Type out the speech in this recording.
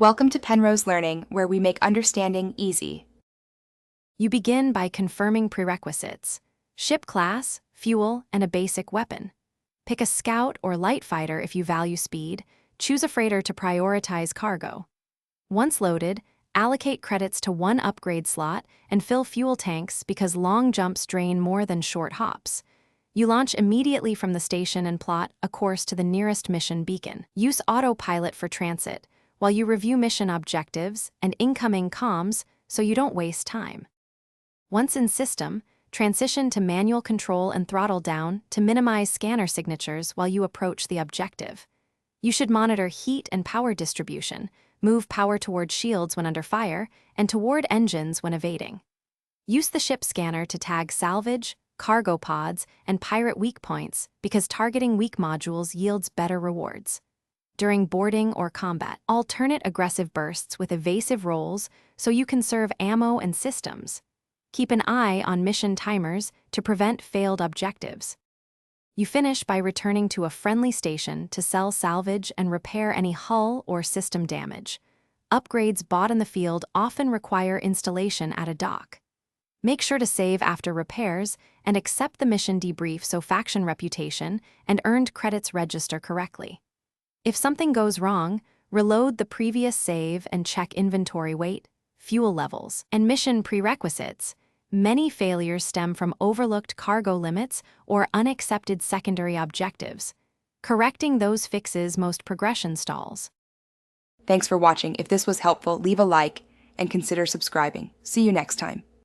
Welcome to Penrose Learning, where we make understanding easy. You begin by confirming prerequisites: ship class, fuel, and a basic weapon. Pick a scout or light fighter if you value speed. Choose a freighter to prioritize cargo. Once loaded, allocate credits to one upgrade slot and fill fuel tanks because long jumps drain more than short hops. You launch immediately from the station and plot a course to the nearest mission beacon. Use autopilot for transit while you review mission objectives and incoming comms so you don't waste time. Once in system, transition to manual control and throttle down to minimize scanner signatures while you approach the objective. You should monitor heat and power distribution, move power toward shields when under fire, and toward engines when evading. Use the ship scanner to tag salvage, cargo pods, and pirate weak points because targeting weak modules yields better rewards. During boarding or combat, alternate aggressive bursts with evasive rolls so you conserve ammo and systems. Keep an eye on mission timers to prevent failed objectives. You finish by returning to a friendly station to sell salvage and repair any hull or system damage. Upgrades bought in the field often require installation at a dock. Make sure to save after repairs and accept the mission debrief so faction reputation and earned credits register correctly. If something goes wrong, reload the previous save and check inventory weight, fuel levels, and mission prerequisites. Many failures stem from overlooked cargo limits or unaccepted secondary objectives. Correcting those fixes most progression stalls. Thanks for watching. If this was helpful, leave a like and consider subscribing. See you next time.